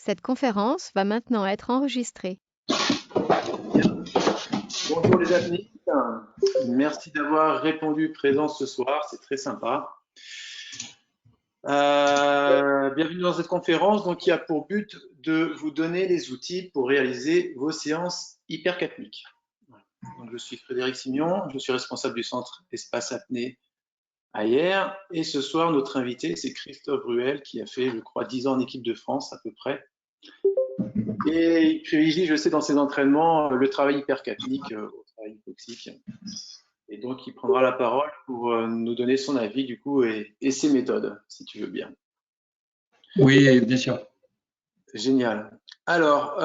Cette conférence va maintenant être enregistrée. Bonjour les amis, merci d'avoir répondu présent ce soir, c'est très sympa. Bienvenue dans cette conférence donc, qui a pour but de vous donner les outils pour réaliser vos séances hypercapniques. Donc, je suis Frédéric Simion, je suis responsable du centre Espace Apnée à Hyères et ce soir notre invité c'est Christophe Ruel qui a fait je crois 10 ans en équipe de France à peu près. Et il privilégie, je sais, dans ses entraînements, le travail hypercapnique au travail hypoxique. Et donc, il prendra la parole pour nous donner son avis, du coup, et ses méthodes, si tu veux bien. Oui, bien sûr. Génial. Alors,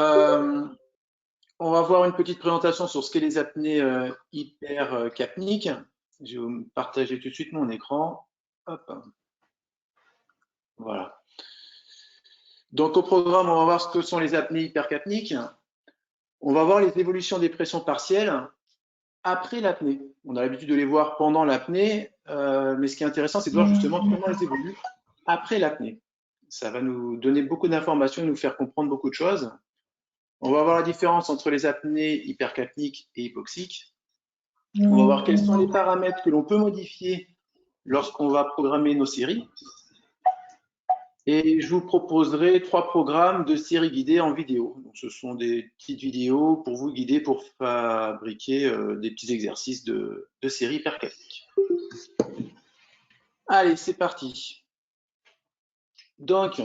on va voir une petite présentation sur ce qu'est les apnées hypercapniques. Je vais vous partager tout de suite mon écran. Hop. Voilà. Donc, au programme, on va voir ce que sont les apnées hypercapniques. On va voir les évolutions des pressions partielles après l'apnée. On a l'habitude de les voir pendant l'apnée, mais ce qui est intéressant, c'est de voir justement comment elles évoluent après l'apnée. Ça va nous donner beaucoup d'informations et nous faire comprendre beaucoup de choses. On va voir la différence entre les apnées hypercapniques et hypoxiques. On va voir quels sont les paramètres que l'on peut modifier lorsqu'on va programmer nos séries. Et je vous proposerai 3 programmes de séries guidées en vidéo. Donc, ce sont des petites vidéos pour vous guider pour fabriquer des petits exercices de séries hypercapniques. Allez, c'est parti. Donc,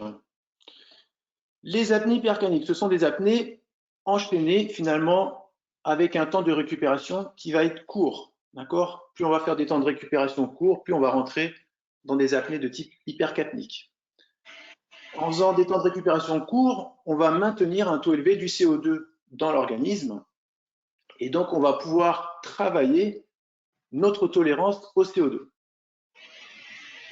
les apnées hypercapniques, ce sont des apnées enchaînées finalement avec un temps de récupération qui va être court. D'accord? Plus on va faire des temps de récupération courts, plus on va rentrer dans des apnées de type hypercapnique. En faisant des temps de récupération courts, on va maintenir un taux élevé du CO2 dans l'organisme et donc on va pouvoir travailler notre tolérance au CO2.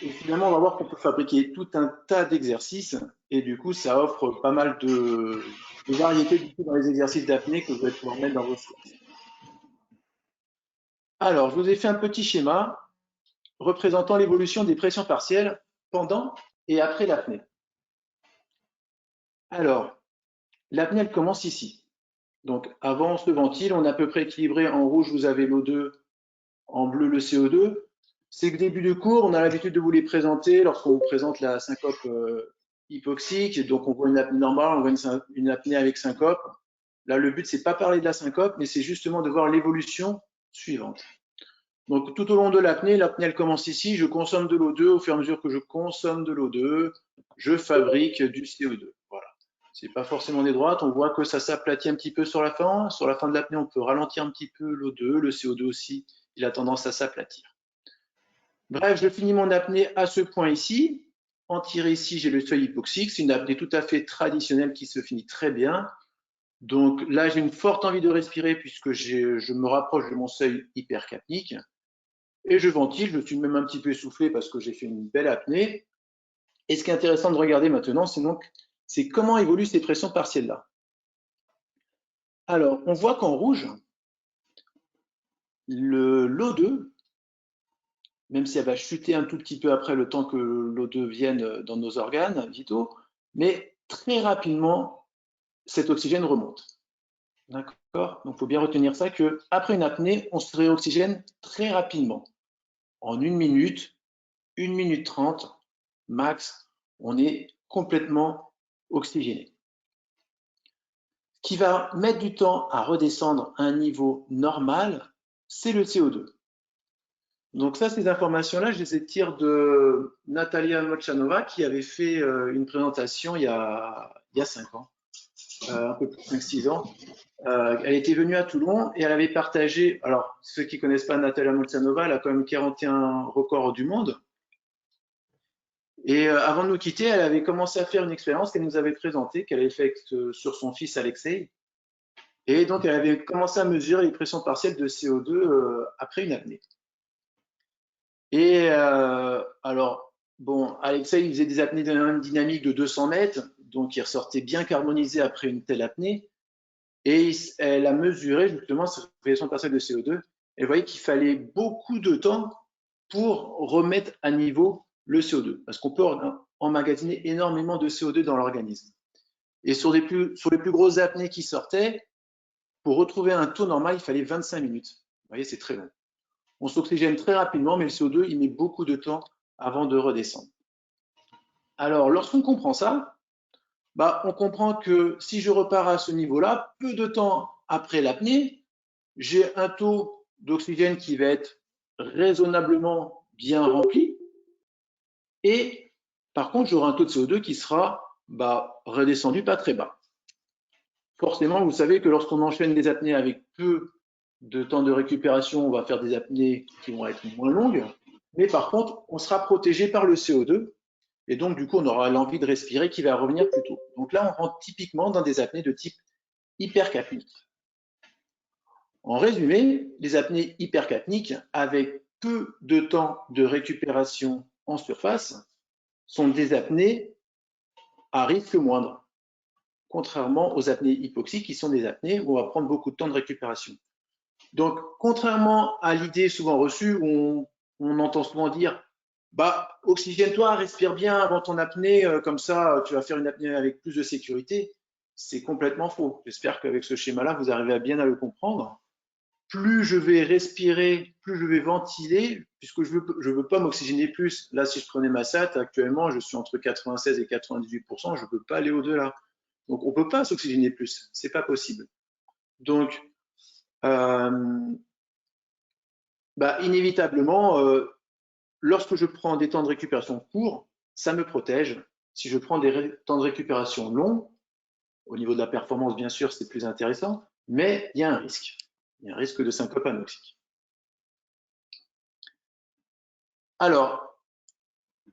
Et finalement, on va voir qu'on peut fabriquer tout un tas d'exercices et du coup, ça offre pas mal de variétés du coup, dans les exercices d'apnée que vous allez pouvoir mettre dans vos séances. Alors, je vous ai fait un petit schéma représentant l'évolution des pressions partielles pendant et après l'apnée. Alors, l'apnée, elle commence ici. Donc, avant ce ventile, on est à peu près équilibré. En rouge, vous avez l'O2, en bleu, le CO2. Ces débuts de cours, on a l'habitude de vous les présenter lorsqu'on vous présente la syncope hypoxique. Donc, on voit une apnée normale, on voit une apnée avec syncope. Là, le but, c'est pas parler de la syncope, mais c'est justement de voir l'évolution suivante. Donc, tout au long de l'apnée, elle commence ici. Je consomme de l'O2. Au fur et à mesure que je consomme de l'O2, je fabrique du CO2. Voilà. C'est pas forcément des droites. On voit que ça s'aplatit un petit peu sur la fin. Sur la fin de l'apnée, on peut ralentir un petit peu l'O2. Le CO2 aussi, il a tendance à s'aplatir. Bref, je finis mon apnée à ce point ici. En tiré ici, j'ai le seuil hypoxique. C'est une apnée tout à fait traditionnelle qui se finit très bien. Donc là, j'ai une forte envie de respirer puisque je me rapproche de mon seuil hypercapnique. Et je ventile, je suis même un petit peu essoufflé parce que j'ai fait une belle apnée. Et ce qui est intéressant de regarder maintenant, c'est comment évoluent ces pressions partielles-là. Alors, on voit qu'en rouge, l'O2, même si elle va chuter un tout petit peu après le temps que l'O2 vienne dans nos organes vitaux, mais très rapidement, cet oxygène remonte. D'accord? Donc, il faut bien retenir ça, qu'après une apnée, on se réoxygène très rapidement. En 1 minute 30, max, on est complètement oxygéné. Ce qui va mettre du temps à redescendre à un niveau normal, c'est le CO2. Donc ça, ces informations-là, je les tire de Natalia Molchanova qui avait fait une présentation il y a 5 ans, un peu plus de 5-6 ans. Elle était venue à Toulon et elle avait partagé, alors ceux qui ne connaissent pas Natalia Molchanova, elle a quand même 41 records du monde. Et avant de nous quitter, elle avait commencé à faire une expérience qu'elle nous avait présentée, qu'elle avait faite sur son fils Alexei. Et donc, elle avait commencé à mesurer les pressions partielles de CO2 après une apnée. Et alors, bon, Alexei, il faisait des apnées dynamiques de 200 mètres, donc il ressortait bien carbonisé après une telle apnée. Et elle a mesuré justement ses pressions partielles de CO2. Elle voyait qu'il fallait beaucoup de temps pour remettre à niveau le CO2, parce qu'on peut emmagasiner énormément de CO2 dans l'organisme. Et sur les plus grosses apnées qui sortaient, pour retrouver un taux normal, il fallait 25 minutes. Vous voyez, c'est très long. On s'oxygène très rapidement, mais le CO2, il met beaucoup de temps avant de redescendre. Alors, lorsqu'on comprend ça, on comprend que si je repars à ce niveau-là, peu de temps après l'apnée, j'ai un taux d'oxygène qui va être raisonnablement bien rempli. Et par contre, j'aurai un taux de CO2 qui sera redescendu pas très bas. Forcément, vous savez que lorsqu'on enchaîne des apnées avec peu de temps de récupération, on va faire des apnées qui vont être moins longues. Mais par contre, on sera protégé par le CO2. Et donc, du coup, on aura l'envie de respirer qui va revenir plus tôt. Donc là, on rentre typiquement dans des apnées de type hypercapnique. En résumé, les apnées hypercapniques, avec peu de temps de récupération en surface, sont des apnées à risque moindre, contrairement aux apnées hypoxiques qui sont des apnées où on va prendre beaucoup de temps de récupération. Donc, contrairement à l'idée souvent reçue où on entend souvent dire oxygène-toi, respire bien avant ton apnée, comme ça tu vas faire une apnée avec plus de sécurité, c'est complètement faux. J'espère qu'avec ce schéma-là, vous arrivez à bien à le comprendre. Plus je vais respirer, plus je vais ventiler, puisque je veux pas m'oxygéner plus. Là, si je prenais ma SAT, actuellement, je suis entre 96 et 98%, je ne peux pas aller au-delà. Donc, on ne peut pas s'oxygéner plus, c'est pas possible. Donc, inévitablement, lorsque je prends des temps de récupération courts, ça me protège. Si je prends des temps de récupération longs, au niveau de la performance, bien sûr, c'est plus intéressant, mais il y a un risque. Il y a un risque de syncope anoxique. Alors,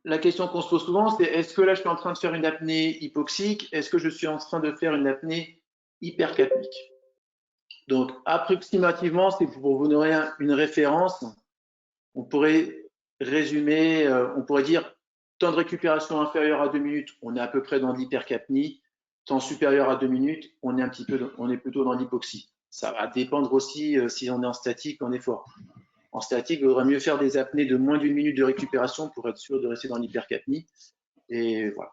la question qu'on se pose souvent, c'est est-ce que là, je suis en train de faire une apnée hypoxique? Est-ce que je suis en train de faire une apnée hypercapnique? Donc, approximativement, c'est pour vous donner une référence. On pourrait résumer, on pourrait dire temps de récupération inférieur à 2 minutes, on est à peu près dans l'hypercapnie. Temps supérieur à 2 minutes, on est plutôt dans l'hypoxie. Ça va dépendre aussi si on est en statique ou en effort. En statique, il vaudrait mieux faire des apnées de moins d'une minute de récupération pour être sûr de rester dans l'hypercapnie. Et voilà.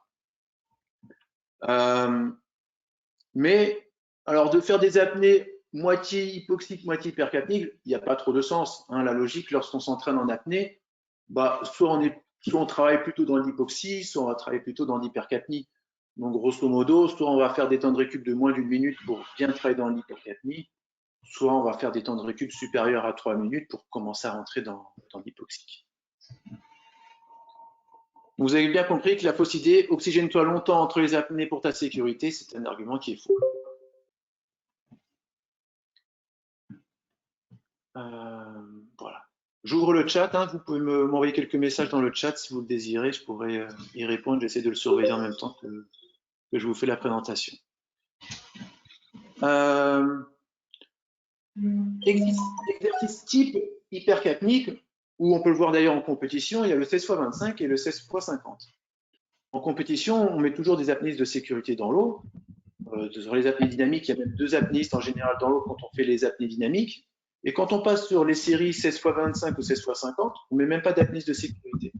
Mais alors de faire des apnées moitié hypoxique, moitié hypercapnique, il n'y a pas trop de sens. Hein. La logique, lorsqu'on s'entraîne en apnée, soit on travaille plutôt dans l'hypoxie, soit on va travailler plutôt dans l'hypercapnie. Donc grosso modo, soit on va faire des temps de récup de moins d'une minute pour bien travailler dans l'hypercapnie, soit on va faire des temps de récup supérieurs à 3 minutes pour commencer à rentrer dans l'hypoxique. Vous avez bien compris que la fausse idée, oxygène-toi longtemps entre les apnées pour ta sécurité, c'est un argument qui est faux. Voilà. J'ouvre le chat, hein. Vous pouvez m'envoyer quelques messages dans le chat si vous le désirez, je pourrais y répondre, j'essaie de le surveiller en même temps que je vous fais la présentation. Exercice type hypercapnique, où on peut le voir d'ailleurs en compétition, il y a le 16x25 et le 16x50. En compétition, on met toujours des apnéistes de sécurité dans l'eau. Sur les apnées dynamiques, il y a même 2 apnéistes en général dans l'eau quand on fait les apnées dynamiques. Et quand on passe sur les séries 16x25 ou 16x50, on ne met même pas d'apnéiste de sécurité.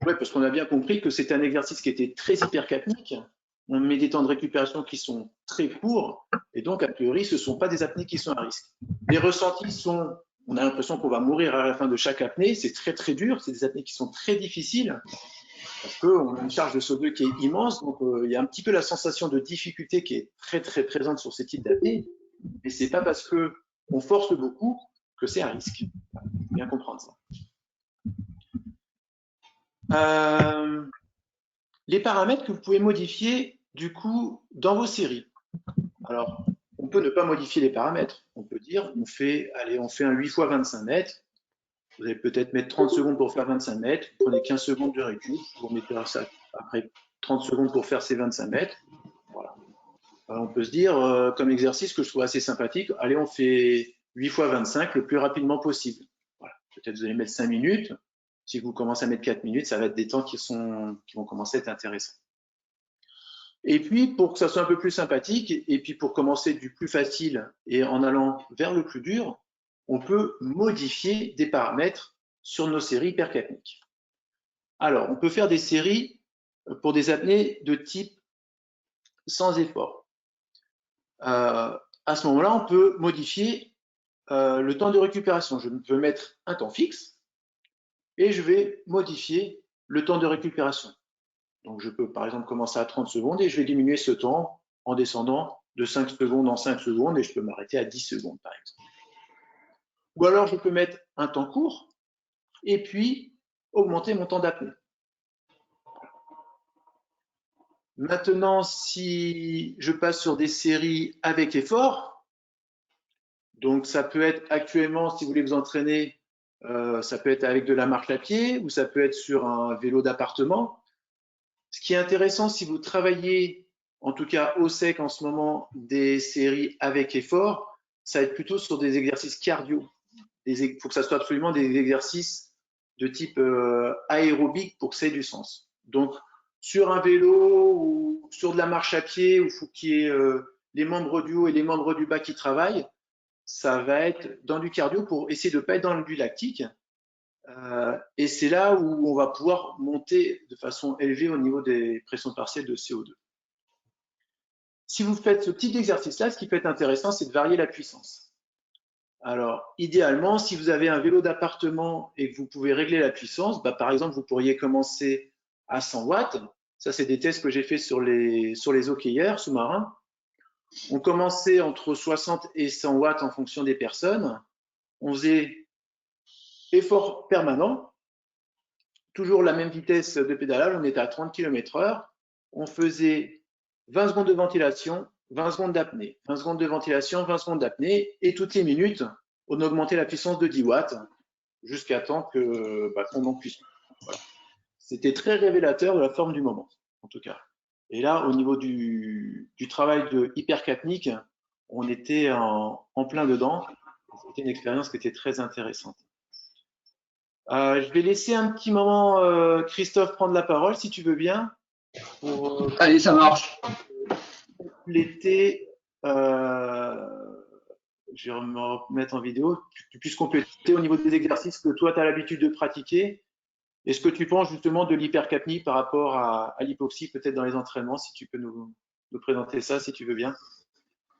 Ouais, parce qu'on a bien compris que c'est un exercice qui était très hypercapnique. On met des temps de récupération qui sont très courts. Et donc, a priori, ce ne sont pas des apnées qui sont à risque. Les ressentis sont, on a l'impression qu'on va mourir à la fin de chaque apnée. C'est très, très dur. C'est des apnées qui sont très difficiles parce qu'on a une charge de CO2 qui est immense. Donc, il y a un petit peu la sensation de difficulté qui est très, très présente sur ces types d'apnées. Mais ce n'est pas parce qu'on force beaucoup que c'est un risque. Il faut bien comprendre ça. Les paramètres que vous pouvez modifier du coup dans vos séries. Alors, on peut ne pas modifier les paramètres. On peut dire, on fait un 8 x 25 mètres. Vous allez peut-être mettre 30 secondes pour faire 25 mètres. Vous prenez 15 secondes de récup. Vous remettez ça après 30 secondes pour faire ces 25 mètres. Voilà. On peut se dire, comme exercice que je trouve assez sympathique, allez, on fait 8 x 25 le plus rapidement possible. Voilà. Peut-être vous allez mettre 5 minutes. Si vous commencez à mettre 4 minutes, ça va être des temps qui vont commencer à être intéressants. Et puis, pour que ça soit un peu plus sympathique, et puis pour commencer du plus facile et en allant vers le plus dur, on peut modifier des paramètres sur nos séries hypercapniques. Alors, on peut faire des séries pour des apnées de type sans effort. À ce moment-là, on peut modifier le temps de récupération. Je peux mettre un temps fixe et je vais modifier le temps de récupération. Donc, je peux par exemple commencer à 30 secondes et je vais diminuer ce temps en descendant de 5 secondes en 5 secondes et je peux m'arrêter à 10 secondes par exemple. Ou alors, je peux mettre un temps court et puis augmenter mon temps d'apnée. Maintenant, si je passe sur des séries avec effort, donc ça peut être actuellement, si vous voulez vous entraîner, ça peut être avec de la marche à pied ou ça peut être sur un vélo d'appartement. Ce qui est intéressant, si vous travaillez, en tout cas au sec en ce moment, des séries avec effort, ça va être plutôt sur des exercices cardio. Il faut que ça soit absolument des exercices de type aérobique pour que ça ait du sens. Donc, sur un vélo ou sur de la marche à pied, où il faut qu'il y ait les membres du haut et les membres du bas qui travaillent, ça va être dans du cardio pour essayer de ne pas être dans du lactique. Et c'est là où on va pouvoir monter de façon élevée au niveau des pressions partielles de CO2. Si vous faites ce type d'exercice-là, ce qui peut être intéressant, c'est de varier la puissance. Alors, idéalement, si vous avez un vélo d'appartement et que vous pouvez régler la puissance, bah, par exemple, vous pourriez commencer à 100 watts. Ça, c'est des tests que j'ai fait sur les hockeyeurs sous-marins. On commençait entre 60 et 100 watts en fonction des personnes. On faisait effort permanent, toujours la même vitesse de pédalage, on était à 30 km/h. On faisait 20 secondes de ventilation, 20 secondes d'apnée, 20 secondes de ventilation, 20 secondes d'apnée, et toutes les minutes, on augmentait la puissance de 10 watts jusqu'à temps qu'on en puisse. Voilà. C'était très révélateur de la forme du moment, en tout cas. Et là, au niveau du travail de hypercapnique, on était en plein dedans. C'était une expérience qui était très intéressante. Je vais laisser un petit moment Christophe prendre la parole, si tu veux bien. Allez, ça marche. Compléter, je vais me remettre en vidéo, que tu puisses compléter au niveau des exercices que toi, tu as l'habitude de pratiquer. Et ce que tu penses justement de l'hypercapnie par rapport à l'hypoxie, peut-être dans les entraînements, si tu peux nous présenter ça, si tu veux bien.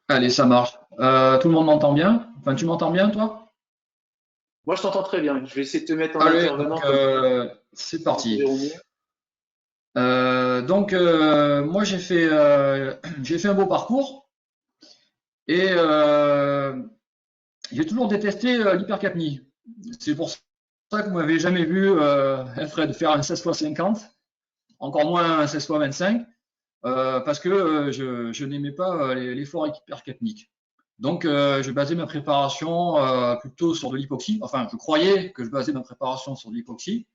Allez, ça marche. Tout le monde m'entend bien? Enfin, tu m'entends bien, toi? Moi, je t'entends très bien. Je vais essayer de te mettre en Allez, intervenant. donc, c'est parti. Moi, j'ai fait un beau parcours et j'ai toujours détesté l'hypercapnie. C'est pour ça que vous m'avez jamais vu, Fred, faire un 16x50, encore moins un 16x25. Parce que je n'aimais pas l'effort hypercapnique. Donc, je basais ma préparation plutôt sur de l'hypoxie. Enfin, je croyais que je basais ma préparation sur de l'hypoxie.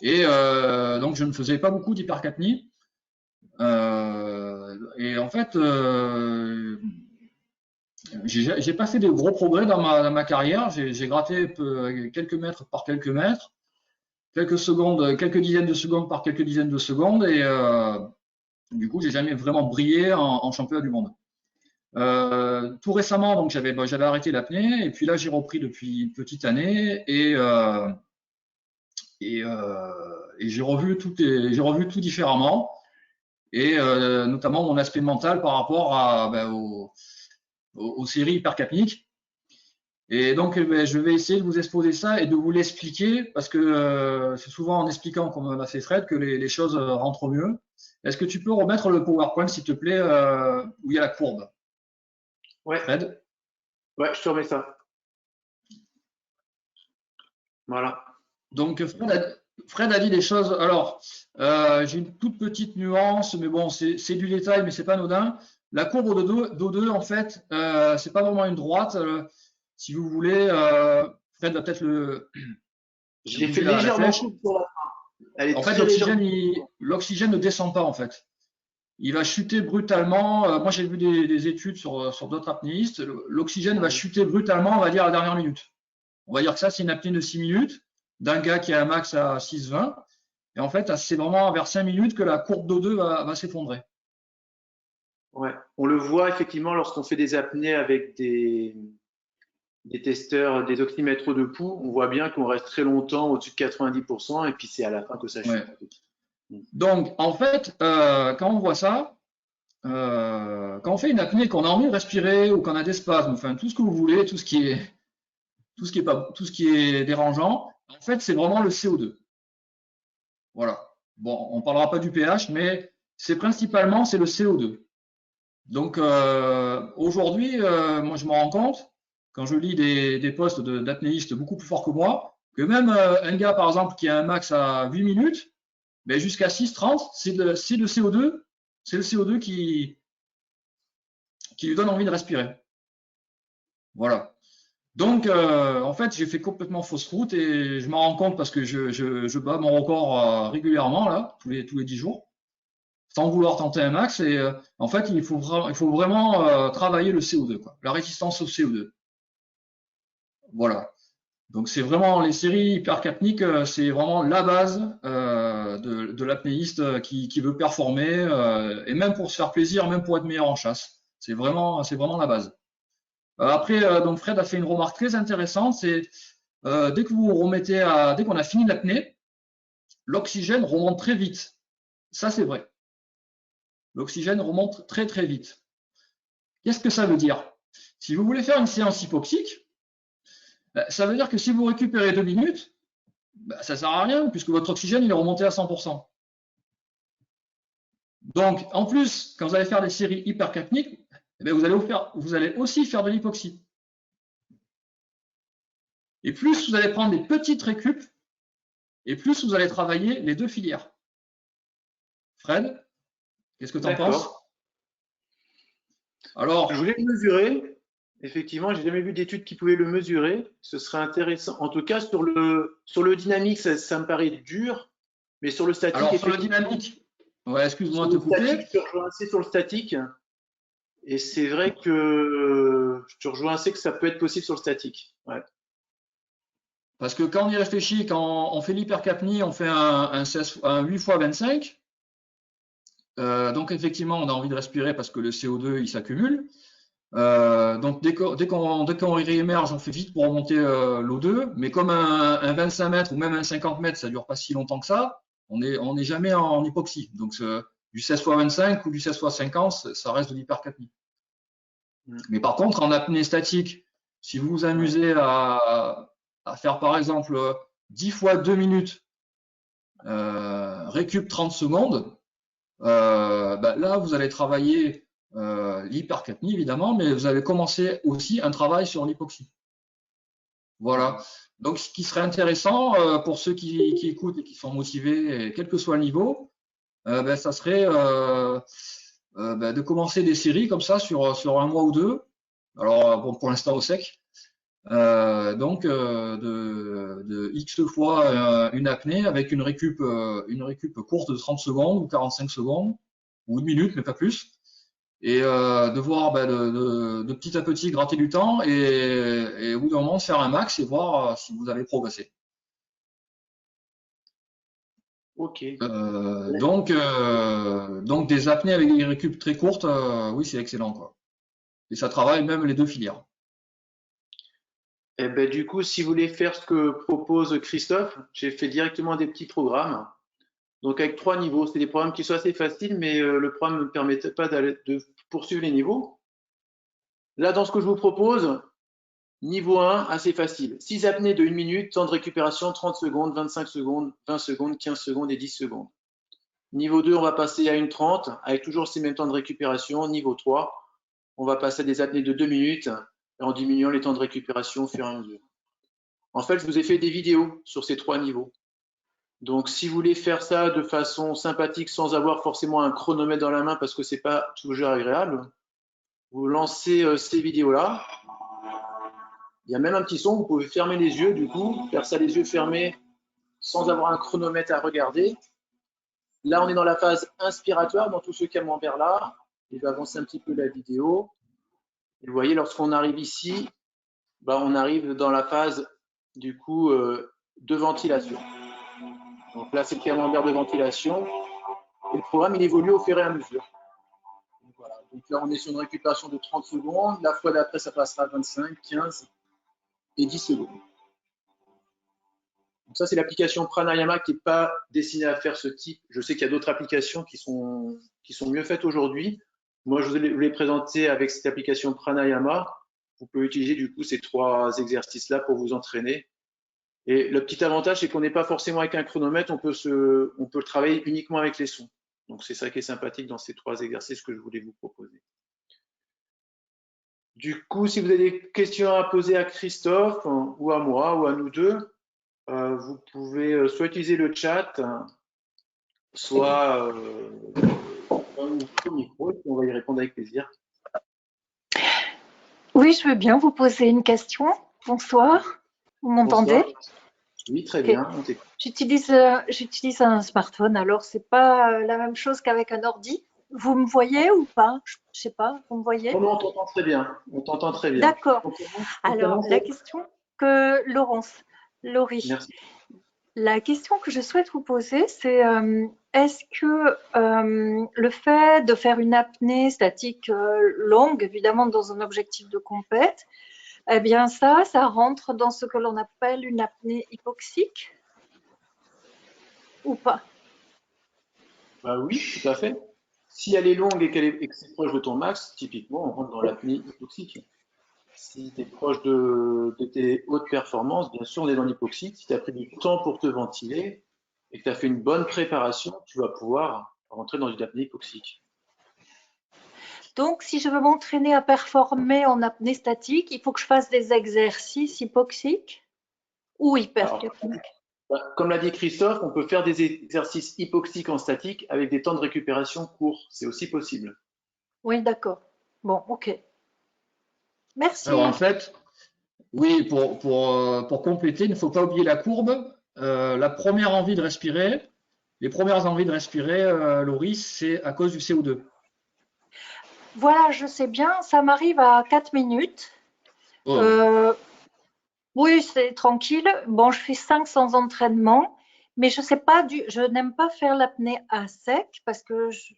Et donc, je ne faisais pas beaucoup d'hypercapnie. Et en fait, j'ai pas fait de gros progrès dans ma carrière. J'ai gratté quelques mètres par quelques mètres, quelques secondes, quelques dizaines de secondes par quelques dizaines de secondes. Et du coup, j'ai jamais vraiment brillé en championnat du monde. Tout récemment, donc j'avais arrêté l'apnée et puis là j'ai repris depuis une petite année et j'ai revu tout différemment et notamment mon aspect mental par rapport aux séries hypercapniques. Et donc je vais essayer de vous exposer ça et de vous l'expliquer parce que c'est souvent en expliquant, comme l'a fait Fred, que les choses rentrent mieux. Est-ce que tu peux remettre le PowerPoint, s'il te plaît, où il y a la courbe? Ouais. Fred? Ouais, je te remets ça. Voilà. Donc, Fred a dit des choses. Alors, j'ai une toute petite nuance, mais bon, c'est du détail, mais c'est pas anodin. La courbe d'O2, en fait, c'est pas vraiment une droite. Si vous voulez, Fred va peut-être le. Je l'ai fait légèrement coupe sur la fin. En fait, l'oxygène ne descend pas, en fait. Il va chuter brutalement. Moi, j'ai vu des études sur d'autres apnéistes. L'oxygène va chuter brutalement, on va dire, à la dernière minute. On va dire que ça, c'est une apnée de 6 minutes d'un gars qui a un max à 6,20. Et en fait, c'est vraiment vers 5 minutes que la courbe d'O2 va s'effondrer. Ouais, on le voit effectivement lorsqu'on fait des apnées avec des testeurs, des oxymètres de pouls. On voit bien qu'on reste très longtemps au-dessus de 90% et puis c'est à la fin que ça chute. Ouais. Donc, en fait, quand on voit ça, quand on fait une apnée, qu'on a envie de respirer ou qu'on a des spasmes, enfin tout ce que vous voulez, tout ce qui est dérangeant, en fait, c'est vraiment le CO2. Voilà. Bon, on ne parlera pas du pH, mais c'est principalement c'est le CO2. Donc aujourd'hui, moi je me rends compte, quand je lis des posts d'apnéistes beaucoup plus forts que moi, que même un gars par exemple qui a un max à 8 minutes, ben, jusqu'à 6,30, c'est le CO2, c'est le CO2 qui lui donne envie de respirer. Voilà. Donc en fait, j'ai fait complètement fausse route et je m'en rends compte parce que je bats mon record régulièrement là, tous les 10 jours, sans vouloir tenter un max. Et en fait, il faut vraiment travailler le CO2, quoi, la résistance au CO2. Voilà. Donc c'est vraiment les séries hypercapniques, c'est vraiment la base de l'apnéiste qui veut performer et même pour se faire plaisir, même pour être meilleur en chasse. C'est vraiment la base. Après, donc Fred a fait une remarque très intéressante, c'est dès qu'on a fini l'apnée, l'oxygène remonte très vite. Ça c'est vrai. L'oxygène remonte très très vite. Qu'est-ce que ça veut dire? Si vous voulez faire une séance hypoxique, ça veut dire que si vous récupérez 2 minutes, ça ne sert à rien puisque votre oxygène il est remonté à 100%. Donc, en plus, quand vous allez faire des séries hypercapniques, vous allez aussi faire de l'hypoxie. Et plus vous allez prendre des petites récup, et plus vous allez travailler les deux filières. Fred, qu'est-ce que tu en penses? Alors, je voulais le mesurer. Effectivement, j'ai jamais vu d'études qui pouvaient le mesurer. Ce serait intéressant. En tout cas, sur le dynamique, ça me paraît dur, mais sur le statique. Alors, sur le dynamique, ouais, excuse-moi de te couper. Statique, je te rejoins assez sur le statique. Et c'est vrai que je te rejoins assez que ça peut être possible sur le statique. Ouais. Parce que quand on y réfléchit, quand on fait l'hypercapnie, on fait un 8 x 25. Donc effectivement, on a envie de respirer parce que le CO2 il s'accumule. Donc dès qu'on réémerge, on fait vite pour remonter l'O2. Mais comme un 25 mètres ou même un 50 mètres, ça dure pas si longtemps que ça, on n'est jamais en hypoxie. Donc du 16 x 25 ou du 16 x 50, ça reste de l'hypercapnie. Mais par contre, en apnée statique, si vous vous amusez à faire par exemple 10 fois 2 minutes, récup 30 secondes, là vous allez travailler l'hypercapnie évidemment, mais vous allez commencer aussi un travail sur l'hypoxie. Voilà. Donc ce qui serait intéressant pour ceux qui écoutent et qui sont motivés, quel que soit le niveau, ça serait de commencer des séries comme ça sur un mois ou deux. Alors bon, pour l'instant au sec. Donc de X fois une apnée avec une récup courte de 30 secondes ou 45 secondes ou une minute mais pas plus, et de voir de petit à petit gratter du temps et au bout d'un moment faire un max et voir si vous avez progressé. Ok. Donc des apnées avec des récup très courtes, oui c'est excellent quoi. Et ça travaille même les deux filières. Eh ben, du coup, si vous voulez faire ce que propose Christophe, j'ai fait directement des petits programmes. Donc, avec 3 niveaux. C'est des programmes qui sont assez faciles, mais le programme ne me permettait pas de poursuivre les niveaux. Là, dans ce que je vous propose, niveau 1, assez facile. 6 apnées de 1 minute, temps de récupération 30 secondes, 25 secondes, 20 secondes, 15 secondes et 10 secondes. Niveau 2, on va passer à une 30 avec toujours ces mêmes temps de récupération. Niveau 3, on va passer à des apnées de 2 minutes en diminuant les temps de récupération au fur et à mesure. En fait, je vous ai fait des vidéos sur ces 3 niveaux. Donc, si vous voulez faire ça de façon sympathique sans avoir forcément un chronomètre dans la main parce que c'est pas toujours agréable, vous lancez ces vidéos-là. Il y a même un petit son, vous pouvez fermer les yeux du coup, faire ça les yeux fermés sans avoir un chronomètre à regarder. Là, on est dans la phase inspiratoire, dans tout ce camembert-là. Je vais avancer un petit peu la vidéo. Et vous voyez, lorsqu'on arrive ici, on arrive dans la phase du coup de ventilation. Donc là, c'est le camembert de ventilation. Et le programme, il évolue au fur et à mesure. Donc, voilà. Donc là, on est sur une récupération de 30 secondes. La fois d'après, ça passera à 25, 15 et 10 secondes. Donc ça, c'est l'application Pranayama qui n'est pas destinée à faire ce type. Je sais qu'il y a d'autres applications qui sont mieux faites aujourd'hui. Moi, je vous l'ai présenté avec cette application Pranayama. Vous pouvez utiliser du coup ces 3 exercices-là pour vous entraîner. Et le petit avantage, c'est qu'on n'est pas forcément avec un chronomètre, on peut travailler uniquement avec les sons. Donc c'est ça qui est sympathique dans ces 3 exercices que je voulais vous proposer. Du coup, si vous avez des questions à poser à Christophe ou à moi ou à nous deux, vous pouvez soit utiliser le chat, soit ouvrir le micro, et puis on va y répondre avec plaisir. Oui, je veux bien vous poser une question. Bonsoir, vous m'entendez? Oui, très bien. J'utilise un smartphone, alors c'est pas la même chose qu'avec un ordi. Vous me voyez ou pas? Je sais pas, vous me voyez? Non, on t'entend très bien. On t'entend très bien. D'accord. Alors, la question que Laurie, merci. La question que je souhaite vous poser, c'est est-ce que le fait de faire une apnée statique longue, évidemment dans un objectif de compète, eh bien ça rentre dans ce que l'on appelle une apnée hypoxique ou pas? Bah oui, tout à fait. Si elle est longue et que c'est proche de ton max, typiquement, on rentre dans l'apnée hypoxique. Si tu es proche de tes hautes performances, bien sûr, on est dans l'hypoxique. Si tu as pris du temps pour te ventiler et que tu as fait une bonne préparation, tu vas pouvoir rentrer dans une apnée hypoxique. Donc, si je veux m'entraîner à performer en apnée statique, il faut que je fasse des exercices hypoxiques ou hypercapniques? Comme l'a dit Christophe, on peut faire des exercices hypoxiques en statique avec des temps de récupération courts. C'est aussi possible. Oui, d'accord. Bon, ok. Merci. Alors en fait, oui, pour compléter, il ne faut pas oublier la courbe. La première envie de respirer, les premières envies de respirer, Laurie, c'est à cause du CO2. Voilà, je sais bien, ça m'arrive à 4 minutes. Oh. Oui, c'est tranquille. Bon, je fais 5 sans entraînement, mais je n'aime pas faire l'apnée à sec parce que je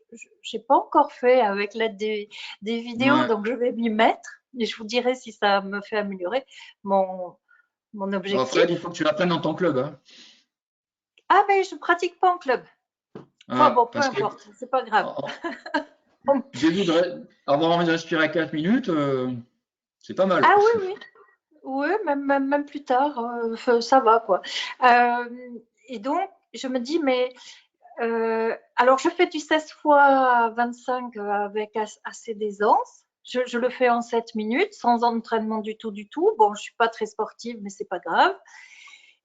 n'ai pas encore fait avec l'aide des vidéos, Ouais. donc je vais m'y mettre et je vous dirai si ça me fait améliorer mon objectif. Fred, il faut que tu l'apprennes dans ton club. Hein. Ah, mais je ne pratique pas en club. Enfin bon, peu importe, c'est pas grave. Avoir envie de respirer à 4 minutes, c'est pas mal. Ah oui, oui. Oui, même plus tard, ça va quoi. Et donc, je me dis, mais alors je fais du 16 fois 25 avec assez d'aisance. Je le fais en 7 minutes, sans entraînement du tout, du tout. Bon, je suis pas très sportive, mais c'est pas grave.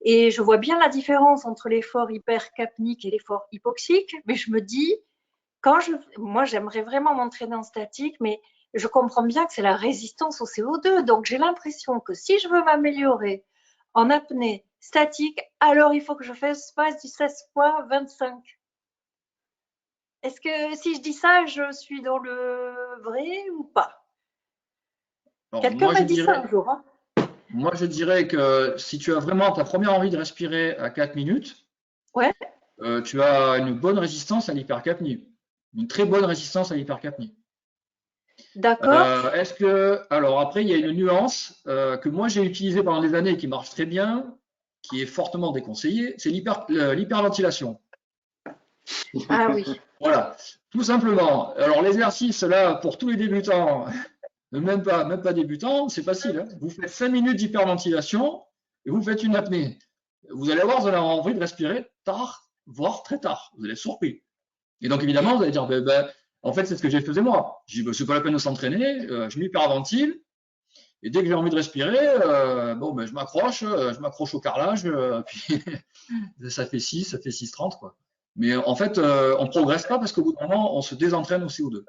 Et je vois bien la différence entre l'effort hypercapnique et l'effort hypoxique, mais je me dis, moi j'aimerais vraiment m'entraîner en statique, mais je comprends bien que c'est la résistance au CO2. Donc j'ai l'impression que si je veux m'améliorer en apnée statique, alors il faut que je fasse du 16 fois 25. Est-ce que si je dis ça, je suis dans le vrai ou pas? Quelqu'un m'a dit ça un jour. Hein. Moi, je dirais que si tu as vraiment ta première envie de respirer à 4 minutes, ouais. Tu as une bonne résistance à l'hypercapnie. Une très bonne résistance à l'hypercapnie. D'accord. Alors après, il y a une nuance que moi j'ai utilisée pendant des années et qui marche très bien, qui est fortement déconseillée, c'est l'hyperventilation. Ah oui. Voilà, tout simplement. Alors l'exercice là, pour tous les débutants, même pas débutants, c'est facile. Hein. Vous faites 5 minutes d'hyperventilation et vous faites une apnée. Vous allez voir, vous allez avoir envie de respirer tard, voire très tard. Vous allez être surpris. Et donc évidemment, vous allez dire, en fait, c'est ce que j'ai fait moi. Je dis, c'est pas la peine de s'entraîner, je m'hyperventile, et dès que j'ai envie de respirer, je m'accroche au carrelage, puis ça fait 6, ça fait 6,30, quoi. Mais en fait, on progresse pas parce qu'au bout d'un moment, on se désentraîne au CO2.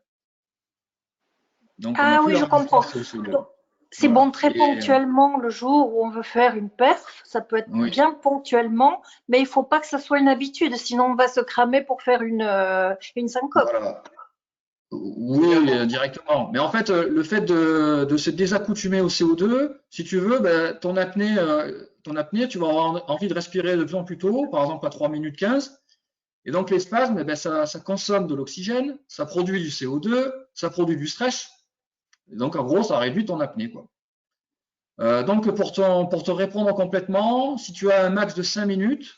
Donc, on n'a plus je comprends. au CO2. C'est bon très ponctuellement le jour où on veut faire une perf, ça peut être bien ponctuellement, mais il ne faut pas que ça soit une habitude, sinon on va se cramer pour faire une syncope. Voilà. Oui, directement. Mais en fait, le fait de se désaccoutumer au CO2, si tu veux, ton apnée, tu vas avoir envie de respirer de plus en plus tôt, par exemple à 3 minutes 15. Et donc les spasmes, ça consomme de l'oxygène, ça produit du CO2, ça produit du stress. Et donc en gros, ça réduit ton apnée, quoi. Donc pour te répondre complètement, si tu as un max de 5 minutes,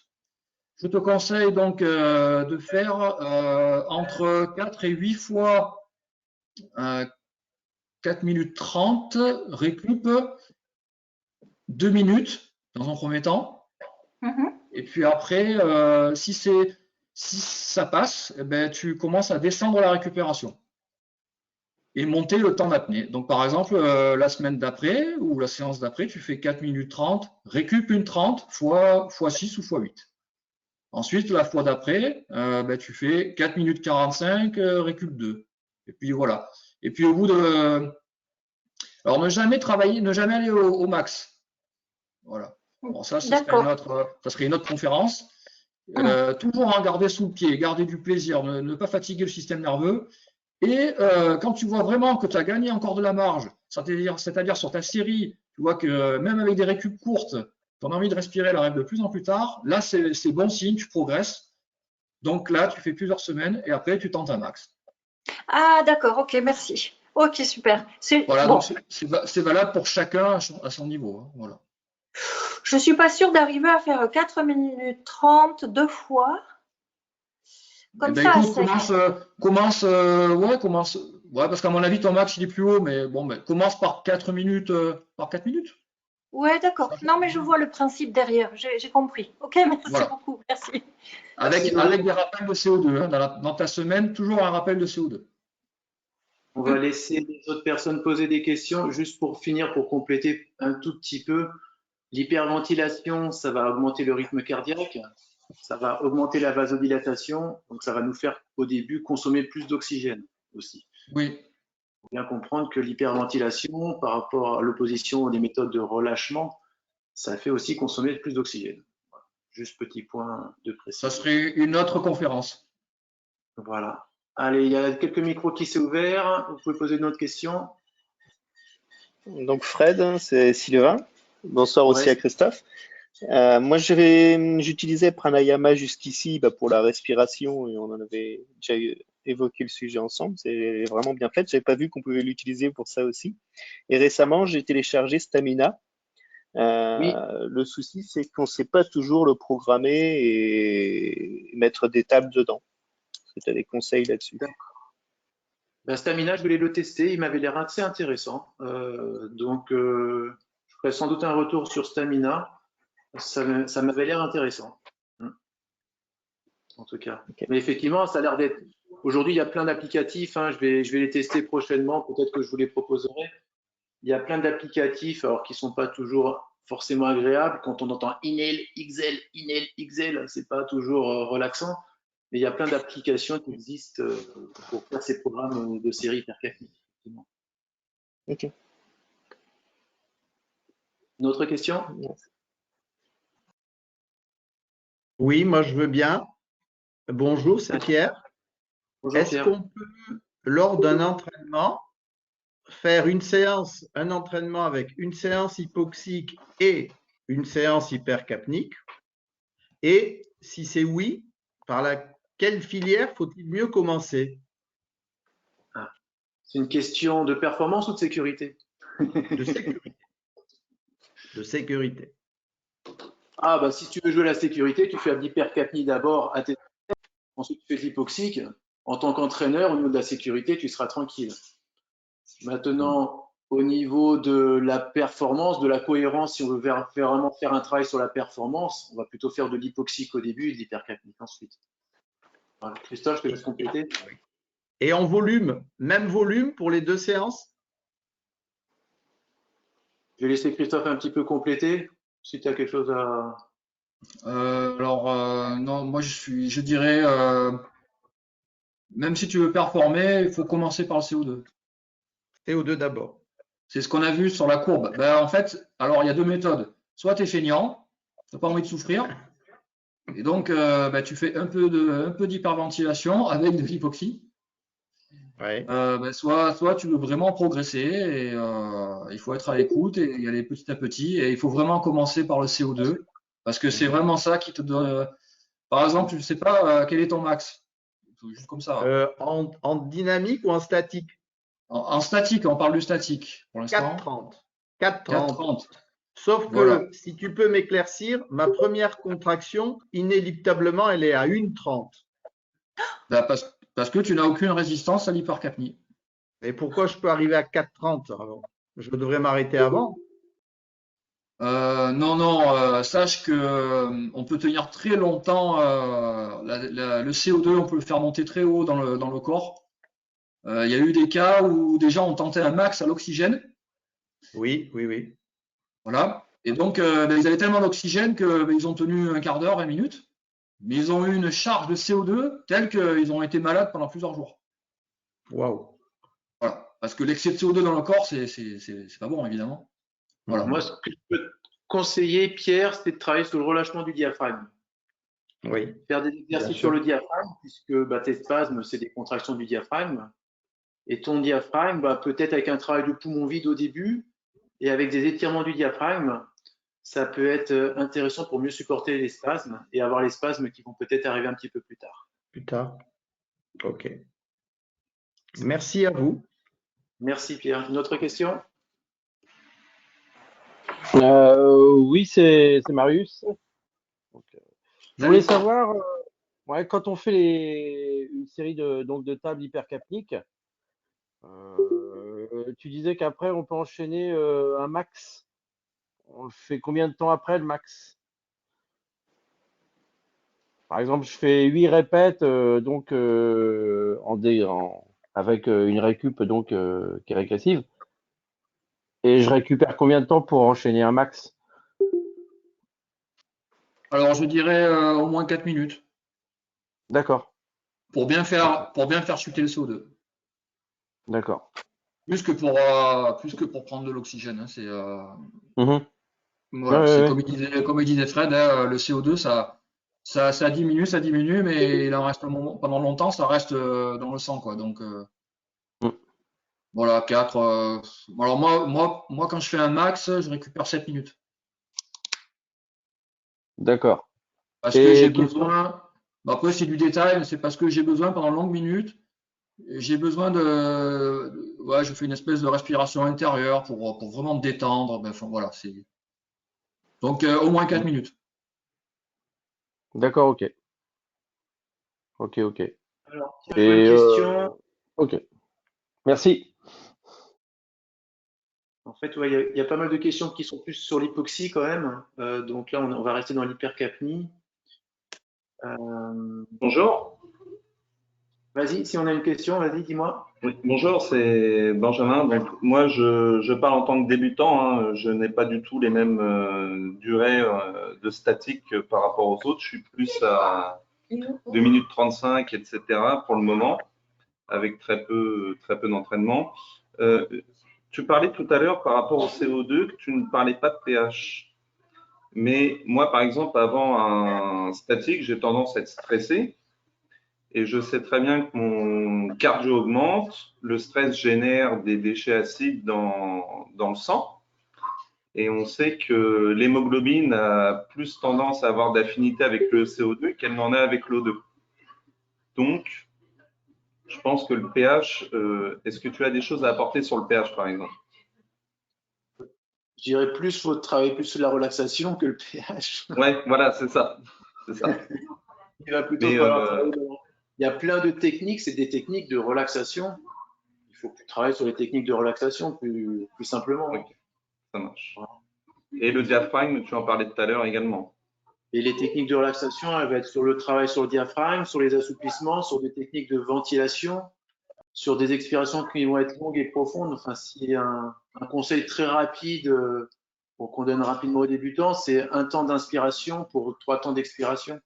je te conseille donc de faire entre 4 et 8 fois 4 minutes 30, récup 2 minutes dans un premier temps. Et puis après, si ça passe, eh ben, tu commences à descendre la récupération et monter le temps d'apnée. Donc, par exemple, la semaine d'après ou la séance d'après, tu fais 4 minutes 30, récup une 30 fois 6 ou fois 8. Ensuite, la fois d'après, ben, tu fais 4 minutes 45, récup 2. Et puis voilà. Et puis au bout de… Alors, ne jamais travailler, ne jamais aller au max. Voilà. Bon, ça serait une autre conférence. Toujours en garder sous le pied, garder du plaisir, ne pas fatiguer le système nerveux. Et quand tu vois vraiment que tu as gagné encore de la marge, c'est-à-dire sur ta série, tu vois que même avec des récup courtes, ton envie de respirer elle arrive de plus en plus tard, là c'est bon signe, tu progresses. Donc là, tu fais plusieurs semaines et après tu tentes un max. Ah d'accord, ok, merci. Ok, super. Voilà, bon. donc c'est valable pour chacun à son niveau. Hein, voilà. Je ne suis pas sûre d'arriver à faire 4 minutes 30 deux fois. Comme ben, ça, écoute, commence, ouais, parce qu'à mon avis, ton max il est plus haut, mais bon, ben, commence par 4 minutes, Ouais, d'accord. Non, mais je vois le principe derrière. J'ai compris. Ok, merci beaucoup. Merci. Avec des rappels de CO2, hein, dans ta semaine, toujours un rappel de CO2. On va laisser les autres personnes poser des questions. Juste pour finir, pour compléter un tout petit peu, l'hyperventilation, ça va augmenter le rythme cardiaque, ça va augmenter la vasodilatation, donc ça va nous faire au début consommer plus d'oxygène aussi. Oui. Il faut bien comprendre que l'hyperventilation, par rapport à l'opposition des méthodes de relâchement, ça fait aussi consommer plus d'oxygène. Voilà. Juste petit point de précision. Ça serait une autre conférence. Voilà. Allez, il y a quelques micros qui s'est ouvert. Vous pouvez poser une autre question. Donc Fred, c'est Sylvain. Bonsoir aussi à Christophe. Moi, j'utilisais Pranayama jusqu'ici pour la respiration et on en avait déjà évoqué le sujet ensemble. C'est vraiment bien fait. J'avais pas vu qu'on pouvait l'utiliser pour ça aussi. Et récemment, j'ai téléchargé Stamina. Oui. Le souci, c'est qu'on ne sait pas toujours le programmer et mettre des tables dedans. Tu as des conseils là-dessus? Stamina, je voulais le tester, il m'avait l'air assez intéressant. Donc, je ferai sans doute un retour sur Stamina. Ça m'avait l'air intéressant. En tout cas. Okay. Mais effectivement, ça a l'air d'être… Aujourd'hui, il y a plein d'applicatifs. Hein, je vais les tester prochainement. Peut-être que je vous les proposerai. Il y a plein d'applicatifs alors qui ne sont pas toujours forcément agréables. Quand on entend inhale, exhale, c'est pas toujours relaxant. Mais il y a plein d'applications qui existent pour faire ces programmes de série hypercapnique. Ok. Une autre question? Oui, moi je veux bien. Bonjour, c'est Pierre. Est-ce qu'on peut, lors d'un entraînement, faire un entraînement avec une séance hypoxique et une séance hypercapnique? Et si c'est oui, par quelle filière faut-il mieux commencer? C'est une question de performance ou de sécurité? De sécurité. De sécurité. Ah, bah, si tu veux jouer la sécurité, tu fais de l'hypercapnie d'abord, ensuite tu fais de l'hypoxique. En tant qu'entraîneur, au niveau de la sécurité, tu seras tranquille. Maintenant, au niveau de la performance, de la cohérence, si on veut vraiment faire un travail sur la performance, on va plutôt faire de l'hypoxique au début et de l'hypercapnique ensuite. Voilà. Christophe, je te laisse compléter. Et en volume, même volume pour les deux séances? Je vais laisser Christophe un petit peu compléter, si tu as quelque chose à… non, moi je dirais, même si tu veux performer, il faut commencer par le CO2. CO2 d'abord. C'est ce qu'on a vu sur la courbe. Ben, en fait, alors il y a deux méthodes. Soit tu es feignant, tu n'as pas envie de souffrir, et donc tu fais un peu d'hyperventilation avec de l'hypoxie. Ouais. Soit tu veux vraiment progresser et il faut être à l'écoute et y aller petit à petit et il faut vraiment commencer par le CO2 parce que c'est vraiment ça qui te donne. Par exemple, je ne sais pas quel est ton max, juste comme ça. En dynamique ou en statique? En statique, on parle du statique pour l'instant. 4,30. 4,30. Sauf que si tu peux m'éclaircir, ma première contraction, inéluctablement, elle est à 1,30. Parce que tu n'as aucune résistance à l'hypercapnie. Et pourquoi je peux arriver à 4,30 alors? Je devrais m'arrêter avant. Non, non, sache que on peut tenir très longtemps le CO2, on peut le faire monter très haut dans le corps. Il y a eu des cas où des gens ont tenté un max à l'oxygène, Oui, oui, oui. voilà. Et donc, ben, ils avaient tellement d'oxygène que ben, ils ont tenu un quart d'heure, 20 minutes, mais ils ont eu une charge de CO2 telle qu'ils ont été malades pendant plusieurs jours. Waouh. Voilà. Parce que l'excès de CO2 dans le corps, c'est pas bon, évidemment. Voilà. Moi, ce que je peux te conseiller, Pierre, c'est de travailler sur le relâchement du diaphragme. Oui, Faire des bien exercices sûr. sur le diaphragme, puisque bah, tes spasmes, c'est des contractions du diaphragme. Et ton diaphragme, bah, peut-être avec un travail de poumon vide au début et avec des étirements du diaphragme, ça peut être intéressant pour mieux supporter les spasmes et avoir les spasmes qui vont peut-être arriver un petit peu plus tard. Plus tard. OK. Merci à vous. Merci Pierre. Une autre question? Oui, c'est Marius. Donc, je voulais savoir, ouais, quand on fait une série de tables hypercapniques, tu disais qu'après on peut enchaîner un max. On le fait combien de temps après le max? Par exemple, je fais 8 répètes donc avec une récup donc qui est régressive. Et je récupère combien de temps pour enchaîner un max? Alors, je dirais au moins 4 minutes D'accord, pour bien faire chuter le CO2. d'accord. Plus que pour prendre de l'oxygène, hein, Mhm. Ouais, voilà, ouais, c'est ouais. comme il disait Fred, hein, le CO2, ça diminue, mais il en reste pendant longtemps, ça reste dans le sang, quoi. Donc, Mm. voilà, 4. Alors, moi, quand je fais un max, je récupère 7 minutes. D'accord. Parce que j'ai Et question. besoin, bah, après, c'est du détail, mais c'est parce que j'ai besoin pendant longues minutes, j'ai besoin ouais, je fais une espèce de respiration intérieure pour vraiment me détendre. Ben, enfin, voilà, donc au moins 4 minutes. D'accord, ok. Ok, ok. Alors, tiens, je vois une Et question. ok. Merci. En fait, ouais, il y a pas mal de questions qui sont plus sur l'hypoxie quand même. Donc là, on va rester dans l'hypercapnie. Bonjour. Vas-y, si on a une question, vas-y, dis-moi. Oui, bonjour, c'est Benjamin. Donc, moi, je parle en tant que débutant, hein. Je n'ai pas du tout les mêmes durées de statique par rapport aux autres. Je suis plus à 2 minutes 35, etc. pour le moment, avec très peu d'entraînement. Euh, Tu parlais tout à l'heure par rapport au CO2 que tu ne parlais pas de pH. Mais moi, par exemple, avant un statique, j'ai tendance à être stressé. Et je sais très bien que mon cardio augmente, le stress génère des déchets acides dans le sang. Et on sait que l'hémoglobine a plus tendance à avoir d'affinité avec le CO2 qu'elle n'en a avec l'O2. Donc, je pense que le pH, est-ce que tu as des choses à apporter sur le pH, par exemple? Je dirais plus, faut travailler plus sur la relaxation que le pH. Ouais, voilà, c'est ça. C'est ça. Il va plutôt Mais falloir travailler Il y a plein de techniques, c'est des techniques de relaxation. Il faut que tu travailles sur les techniques de relaxation plus simplement. ok, ça marche. Et le diaphragme, tu en parlais tout à l'heure également. Et les techniques de relaxation, elles vont être sur le travail sur le diaphragme, sur les assouplissements, sur des techniques de ventilation, sur des expirations qui vont être longues et profondes. Enfin, si un conseil très rapide pour qu'on donne rapidement aux débutants, c'est un temps d'inspiration pour 3 temps d'expiration.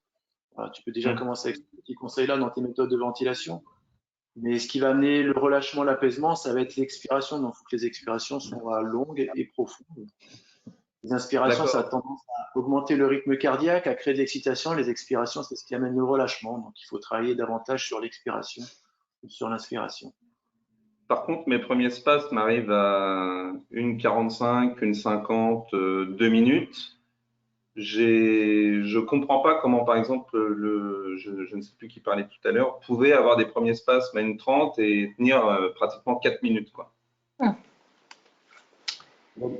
Voilà, tu peux déjà commencer avec ce petit conseil-là dans tes méthodes de ventilation. Mais ce qui va amener le relâchement, l'apaisement, ça va être l'expiration. Donc, il faut que les expirations soient longues et profondes. Les inspirations, ça a tendance à augmenter le rythme cardiaque, à créer de l'excitation. Les expirations, c'est ce qui amène le relâchement. Donc, il faut travailler davantage sur l'expiration que sur l'inspiration. Par contre, mes premiers spasmes m'arrivent à 1,45, 1,50, 2 minutes. Je comprends pas comment, par exemple, je ne sais plus qui parlait tout à l'heure, pouvait avoir des premiers spasmes à 1,30 et tenir pratiquement 4 minutes, quoi. Il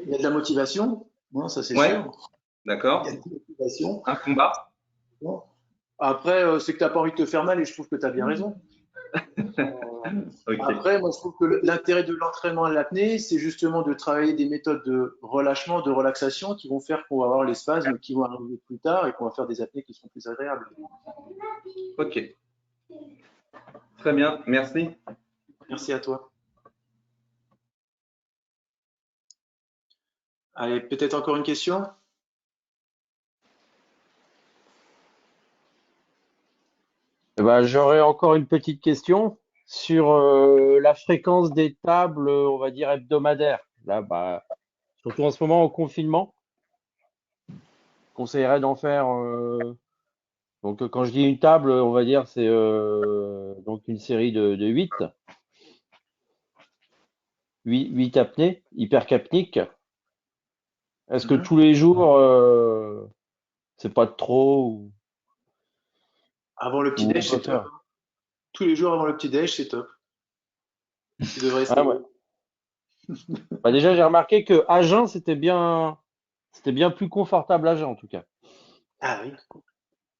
y a de la motivation, non, ça c'est Ouais, sûr. d'accord. Il y a de la motivation. Un combat. Bon. Après, c'est que tu n'as pas envie de te faire mal et je trouve que tu as bien raison. Ok. Après, moi, je trouve que l'intérêt de l'entraînement à l'apnée, c'est justement de travailler des méthodes de relâchement, de relaxation qui vont faire qu'on va avoir les spasmes qui vont arriver plus tard et qu'on va faire des apnées qui sont plus agréables. Ok. Très bien, merci. Merci à toi. Allez, peut-être encore une question? Eh ben, j'aurais encore une petite question sur la fréquence des tables, on va dire hebdomadaires. Là, bah, surtout en ce moment en confinement, conseillerais d'en faire. Donc, quand je dis une table, on va dire c'est donc une série de 8 apnées hypercapniques. Est-ce que tous les jours, c'est pas de trop Avant le ou on petit-déj, peut c'est top. faire? Tous les jours avant le petit-déj, c'est top. Tu devrais Ah essayer. ouais. Bah, déjà, j'ai remarqué que à jeun, c'était bien plus confortable à jeun en tout cas. Ah oui.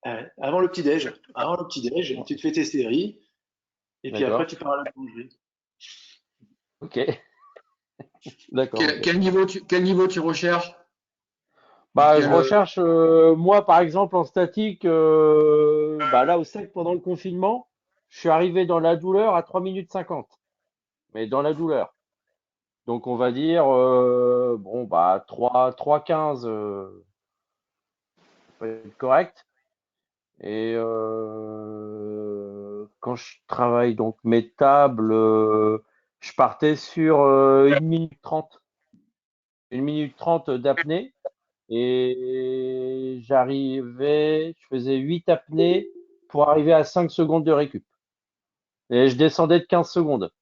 Ah ouais. Avant le petit-déj. Avant le petit-déj, tu te fais tes séries et puis après, D'accord. tu pars à la boulangerie. Ok. D'accord. Ok. Quel niveau tu recherches? Bah, je Quel, recherche, moi, par exemple, en statique, bah, là, au sec, pendant le confinement, je suis arrivé dans la douleur à 3 minutes 50. Mais dans la douleur. Donc, on va dire, bon, bah, 3,15, ça peut être correct. Et quand je travaille donc mes tables, je partais sur 1 minute 30. 1 minute 30 d'apnée. Et je faisais 8 apnées pour arriver à 5 secondes de récup. Et je descendais de 15 secondes.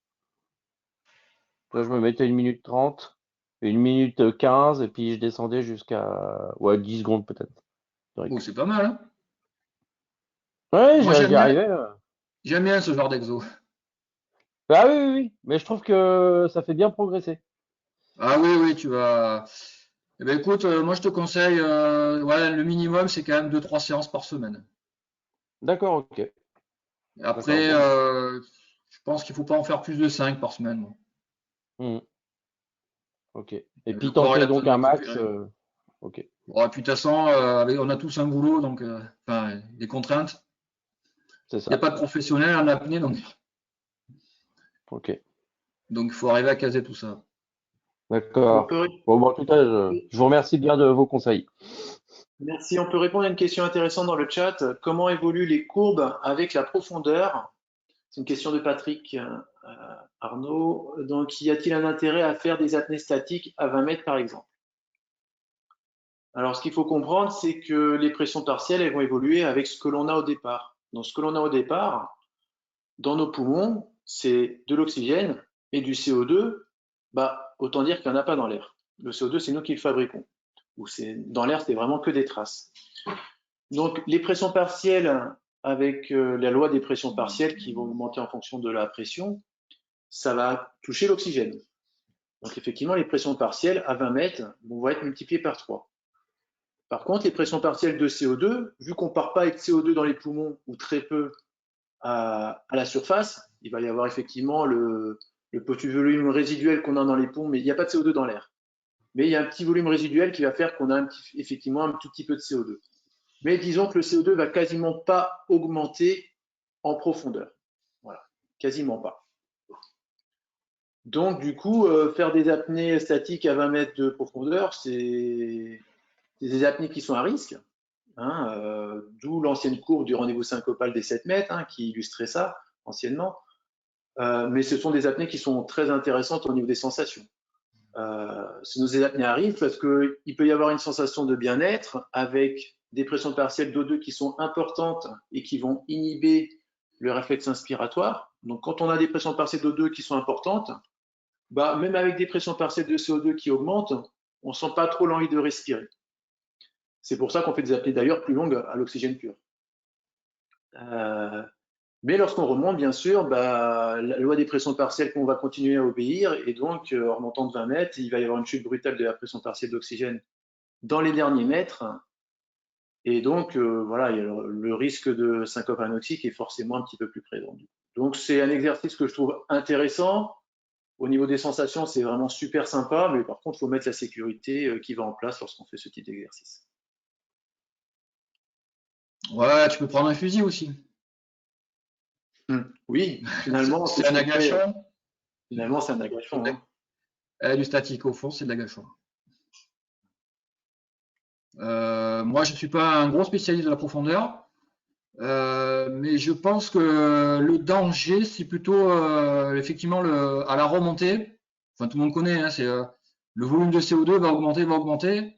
Là, je me mettais 1 minute 30, 1 minute 15, et puis je descendais jusqu'à 10 secondes peut-être de Oh, récup. c'est pas mal, hein? Ouais, Moi, j'y arrivais. j'aime bien ce genre d'exo. Ah oui, oui, oui, mais je trouve que ça fait bien progresser. Ah oui, oui, tu vas. Eh ben écoute, moi je te conseille, ouais, le minimum c'est quand même 2-3 séances par semaine. D'accord, ok. D'accord, Après, bon. je pense qu'il faut pas en faire plus de 5 par semaine. Mhm, ok. Et Le puis corps il tenter a besoin donc de un max. récupérer. Ok, Bon, et puis de toute façon, on a tous un boulot, donc enfin, des contraintes. c'est Il n'y a ça. pas de professionnel en apnée, Ok, donc il faut arriver à caser tout ça. On d'accord. peut, Bon, en tout cas, je vous remercie bien de vos conseils. merci. On peut répondre à une question intéressante dans le chat. Comment évoluent les courbes avec la profondeur? C'est une question de Patrick Arnaud. Donc, y a-t-il un intérêt à faire des apnées statiques à 20 mètres, par exemple? Alors, ce qu'il faut comprendre, c'est que les pressions partielles, elles vont évoluer avec ce que l'on a au départ. Donc, ce que l'on a au départ, dans nos poumons, c'est de l'oxygène et du CO2. Bah, autant dire qu'il n'y en a pas dans l'air. Le CO2, c'est nous qui le fabriquons. Ou dans l'air, c'est vraiment que des traces. Donc, les pressions partielles, avec la loi des pressions partielles qui vont augmenter en fonction de la pression, ça va toucher l'oxygène. Donc, effectivement, les pressions partielles à 20 mètres vont être multipliées par 3. Par contre, les pressions partielles de CO2, vu qu'on ne part pas avec CO2 dans les poumons ou très peu à la surface, il va y avoir effectivement le petit volume résiduel qu'on a dans les poumons, mais il n'y a pas de CO2 dans l'air. Mais il y a un petit volume résiduel qui va faire qu'on a effectivement un tout petit peu de CO2. Mais disons que le CO2 va quasiment pas augmenter en profondeur. Voilà, quasiment pas. Donc, du coup, faire des apnées statiques à 20 mètres de profondeur, c'est des apnées qui sont à risque. Hein, d'où l'ancienne courbe du rendez-vous syncopal des 7 mètres, hein, qui illustrait ça anciennement. Mais ce sont des apnées qui sont très intéressantes au niveau des sensations. Ces apnées arrivent parce qu'il peut y avoir une sensation de bien-être avec des pressions partielles d'O2 qui sont importantes et qui vont inhiber le réflexe inspiratoire. Donc, quand on a des pressions partielles d'O2 qui sont importantes, bah, même avec des pressions partielles de CO2 qui augmentent, on ne sent pas trop l'envie de respirer. C'est pour ça qu'on fait des apnées d'ailleurs plus longues à l'oxygène pur. Mais lorsqu'on remonte, bien sûr, bah, la loi des pressions partielles qu'on va continuer à obéir, et donc en remontant de 20 mètres, il va y avoir une chute brutale de la pression partielle d'oxygène dans les derniers mètres, et donc voilà, il y a le risque de syncope anoxique est forcément un petit peu plus présent. Donc, c'est un exercice que je trouve intéressant. Au niveau des sensations, c'est vraiment super sympa, mais par contre, il faut mettre la sécurité qui va en place lorsqu'on fait ce type d'exercice. Ouais, tu peux prendre un fusil aussi. Oui, finalement, c'est un agachon. Finalement, c'est un agachon. Du statique au fond, c'est de l'agachon. Moi, je ne suis pas un gros spécialiste de la profondeur, mais je pense que le danger, c'est plutôt effectivement à la remontée. Enfin, tout le monde connaît, hein, c'est le volume de CO2 va augmenter,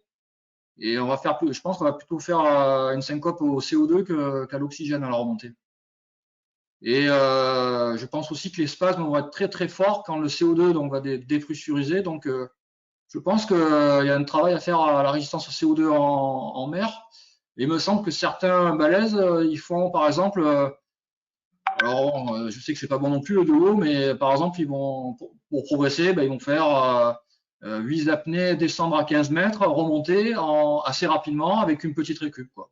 et on va faire plus. Je pense qu'on va plutôt faire une syncope au CO2 qu'à l'oxygène à la remontée. Et je pense aussi que les spasmes vont être très très forts quand le CO2 donc, va dépressuriser. Donc, je pense qu'il y a un travail à faire à la résistance au CO2 en mer. Et il me semble que certains balèzes, ils font par exemple, alors je sais que c'est pas bon non plus le de l'eau, mais par exemple, ils vont pour progresser, ben, ils vont faire 8 apnées, descendre à 15 mètres, remonter assez rapidement avec une petite récup, quoi.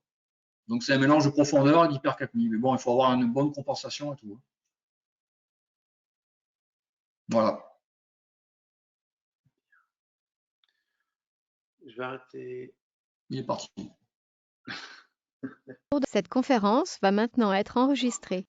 Donc c'est un mélange de profondeur et d'hypercapnie. Mais bon, il faut avoir une bonne compensation et tout. Voilà. Je vais arrêter. Il est parti. Cette conférence va maintenant être enregistrée.